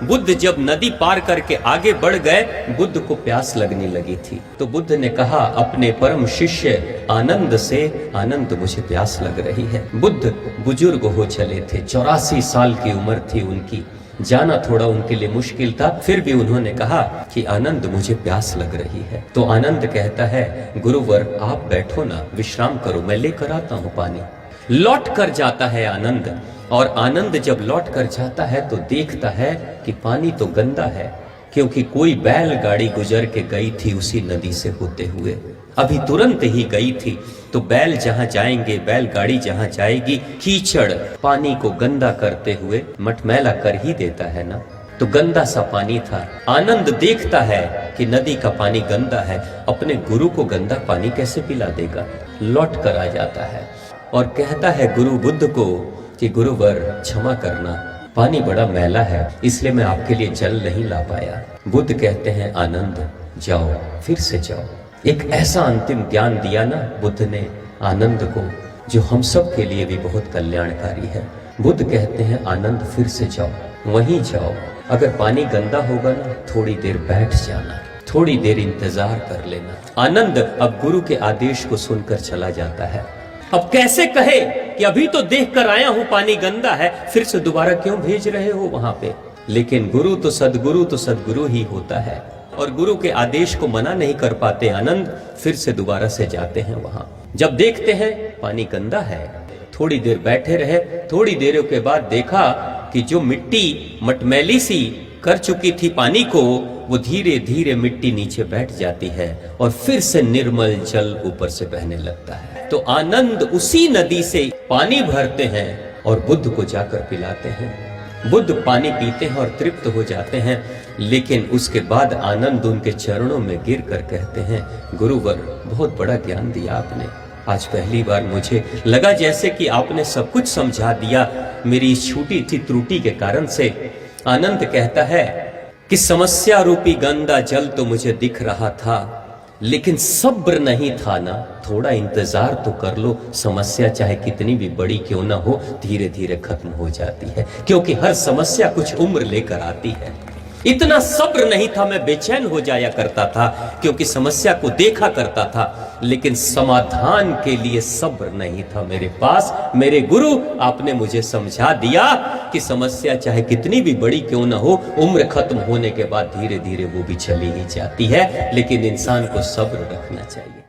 बुद्ध जब नदी पार करके आगे बढ़ गए, बुद्ध को प्यास लगने लगी थी। तो बुद्ध ने कहा अपने परम शिष्य आनंद से, आनंद मुझे प्यास लग रही है। बुद्ध बुजुर्ग हो चले थे, 84 साल की उम्र थी उनकी, जाना थोड़ा उनके लिए मुश्किल था, फिर भी उन्होंने कहा कि आनंद मुझे प्यास लग रही है। तो आनंद कहता है गुरुवर आप बैठो ना, विश्राम करो, मैं लेकर आता हूँ पानी। लौट कर जाता है आनंद, और आनंद जब लौट कर जाता है तो देखता है कि पानी तो गंदा है, क्योंकि कोई बैलगाड़ी गुजर के गई थी उसी नदी से होते हुए, अभी तुरंत ही गई थी। तो बैल जहां जाएंगे, बैलगाड़ी जहां जाएगी, कीचड़ पानी को गंदा करते हुए मटमैला कर ही देता है ना। तो गंदा सा पानी था। आनंद देखता है कि नदी का पानी गंदा है, अपने गुरु को गंदा पानी कैसे पिला देगा। लौट कर आ जाता है और कहता है गुरु बुद्ध को कि गुरुवर क्षमा करना, पानी बड़ा मैला है, इसलिए मैं आपके लिए जल नहीं ला पाया। बुद्ध कहते हैं आनंद जाओ, फिर से जाओ। एक ऐसा अंतिम ज्ञान दिया ना बुद्ध ने आनंद को, जो हम सब के लिए भी बहुत कल्याणकारी है। बुद्ध कहते हैं आनंद फिर से जाओ, वहीं जाओ, अगर पानी गंदा होगा ना थोड़ी देर बैठ जाना, थोड़ी देर इंतजार कर लेना। आनंद अब गुरु के आदेश को सुनकर चला जाता है। अब कैसे कहे कि अभी तो देख कर आया हूं पानी गंदा है, फिर से दोबारा क्यों भेज रहे हो वहां पे। लेकिन गुरु तो सदगुरु ही होता है, और गुरु के आदेश को मना नहीं कर पाते आनंद, फिर से दोबारा से जाते हैं वहां। जब देखते हैं पानी गंदा है, थोड़ी देर बैठे रहे, थोड़ी देर के बाद देखा कि जो मिट्टी मटमैली सी कर चुकी थी पानी को, वो धीरे धीरे मिट्टी नीचे बैठ जाती है और फिर से निर्मल जल ऊपर से बहने लगता है। तो आनंद उसी नदी से पानी भरते हैं और बुद्ध को जाकर पिलाते हैं। बुद्ध पानी पीते हैं और तृप्त हो जाते हैं, लेकिन उसके बाद आनंद उनके चरणों में गिर कर कहते हैं गुरुवर बहुत बड़ा ज्ञान दिया आपने, आज पहली बार मुझे लगा जैसे कि आपने सब कुछ समझा दिया मेरी इस छोटी सी त्रुटि के कारण से। आनंद कहता है कि समस्या रूपी गंदा जल तो मुझे दिख रहा था, लेकिन सब्र नहीं था ना, थोड़ा इंतजार तो कर लो, समस्या चाहे कितनी भी बड़ी क्यों ना हो धीरे धीरे खत्म हो जाती है, क्योंकि हर समस्या कुछ उम्र लेकर आती है। इतना सब्र नहीं था, मैं बेचैन हो जाया करता था क्योंकि समस्या को देखा करता था, लेकिन समाधान के लिए सब्र नहीं था मेरे पास। मेरे गुरु आपने मुझे समझा दिया कि समस्या चाहे कितनी भी बड़ी क्यों ना हो, उम्र खत्म होने के बाद धीरे धीरे वो भी चली ही जाती है, लेकिन इंसान को सब्र रखना चाहिए।